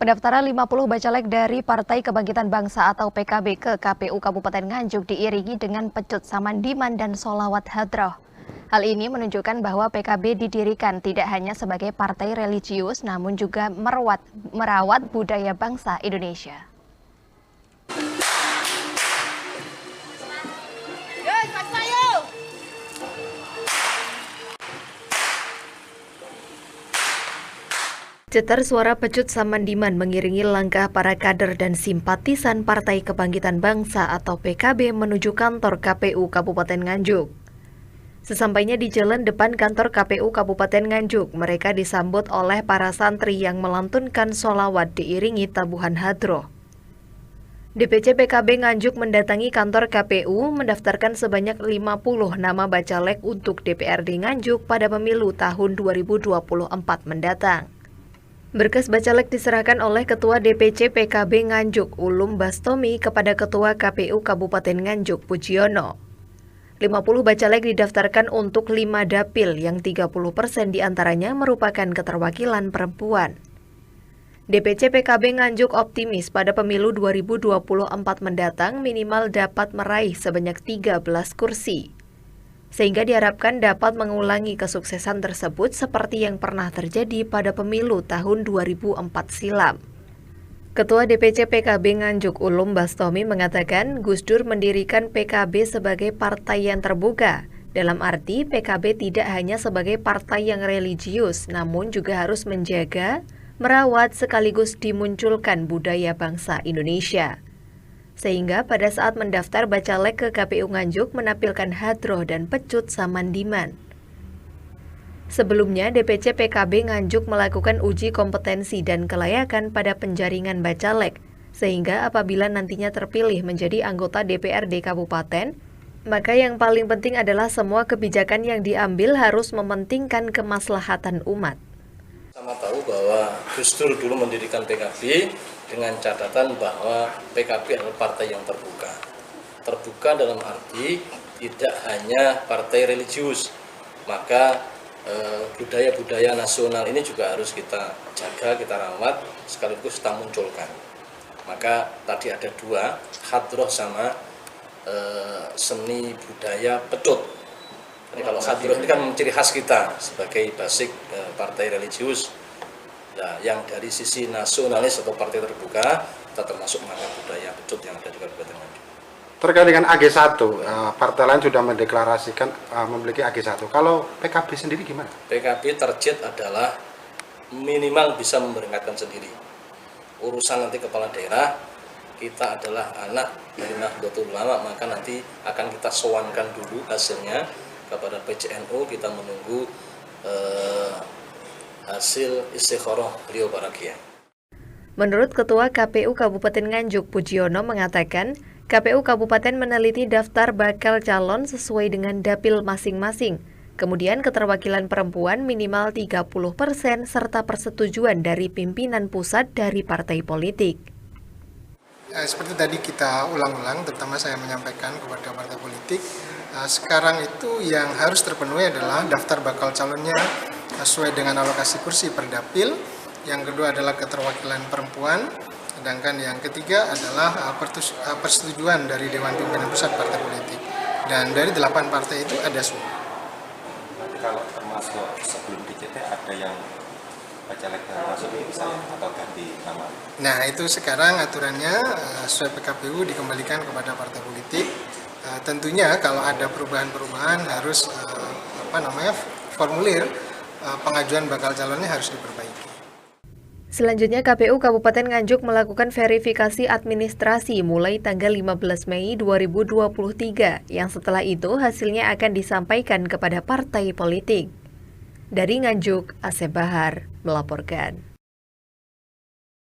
Pendaftaran 50 bacalek dari Partai Kebangkitan Bangsa atau PKB ke KPU Kabupaten Nganjuk diiringi dengan pecut samandiman dan sholawat hadroh. Hal ini menunjukkan bahwa PKB didirikan tidak hanya sebagai partai religius, namun juga merawat budaya bangsa Indonesia. Cetar suara pecut samandiman mengiringi langkah para kader dan simpatisan Partai Kebangkitan Bangsa atau PKB menuju kantor KPU Kabupaten Nganjuk. Sesampainya di jalan depan kantor KPU Kabupaten Nganjuk, mereka disambut oleh para santri yang melantunkan sholawat diiringi tabuhan hadroh. DPC PKB Nganjuk mendatangi kantor KPU mendaftarkan sebanyak 50 nama bacalek untuk DPRD Nganjuk pada pemilu tahun 2024 mendatang. Berkas bacalek diserahkan oleh Ketua DPC PKB Nganjuk Ulum Bastomi kepada Ketua KPU Kabupaten Nganjuk Pujiono. 50 bacalek didaftarkan untuk 5 dapil yang 30% diantaranya merupakan keterwakilan perempuan. DPC PKB Nganjuk optimis pada pemilu 2024 mendatang minimal dapat meraih sebanyak 13 kursi. Sehingga diharapkan dapat mengulangi kesuksesan tersebut seperti yang pernah terjadi pada pemilu tahun 2004 silam. Ketua DPC PKB Nganjuk Ulum Bastomi mengatakan Gus Dur mendirikan PKB sebagai partai yang terbuka. Dalam arti PKB tidak hanya sebagai partai yang religius, namun juga harus menjaga, merawat sekaligus dimunculkan budaya bangsa Indonesia. Sehingga pada saat mendaftar bacalek ke KPU Nganjuk menampilkan hadroh dan pecut samandiman. Sebelumnya, DPC PKB Nganjuk melakukan uji kompetensi dan kelayakan pada penjaringan bacalek, sehingga apabila nantinya terpilih menjadi anggota DPRD Kabupaten, maka yang paling penting adalah semua kebijakan yang diambil harus mementingkan kemaslahatan umat. Sama tahu bahwa Gus Dur dulu mendirikan PKB dengan catatan bahwa PKB adalah partai yang terbuka. Terbuka dalam arti tidak hanya partai religius, maka budaya-budaya nasional ini juga harus kita jaga, kita rawat, sekaligus kita munculkan. Maka tadi ada 2, hadroh sama seni budaya pecut. Jadi kalau hadroh ini kan ciri khas kita sebagai basic partai religius. Nah, yang dari sisi nasionalis atau partai terbuka, kita termasuk maka budaya pecut yang ada di Kabupaten Nganjuk. Terkait dengan AG1, partai lain sudah mendeklarasikan memiliki AG1. Kalau PKB sendiri gimana? PKB target adalah minimal bisa memberangkatkan sendiri. Urusan nanti kepala daerah, kita adalah anak dari Nahdlatul Ulama, maka nanti akan kita sowankan dulu hasilnya kepada PCNU, kita menunggu hasil istikharah beliau Barakia. Menurut Ketua KPU Kabupaten Nganjuk Pujiono mengatakan, KPU Kabupaten meneliti daftar bakal calon sesuai dengan dapil masing-masing. Kemudian keterwakilan perempuan minimal 30% serta persetujuan dari pimpinan pusat dari partai politik. Seperti tadi kita ulang-ulang, terutama saya menyampaikan kepada partai politik, sekarang itu yang harus terpenuhi adalah daftar bakal calonnya sesuai dengan alokasi kursi per dapil. Yang kedua adalah keterwakilan perempuan, sedangkan yang ketiga adalah persetujuan dari Dewan Pimpinan Pusat Partai Politik. Dan dari 8 partai itu ada semua. Nanti kalau termasuk sebelum DCT ada yang bacalek masuk bisa atau ganti nama? Nah itu sekarang aturannya sesuai PKPU dikembalikan kepada partai politik. Tentunya kalau ada perubahan-perubahan harus formulir pengajuan bakal calonnya harus diperbaiki. Selanjutnya KPU Kabupaten Nganjuk melakukan verifikasi administrasi mulai tanggal 15 Mei 2023 yang setelah itu hasilnya akan disampaikan kepada partai politik. Dari Nganjuk, Asep Bahar melaporkan.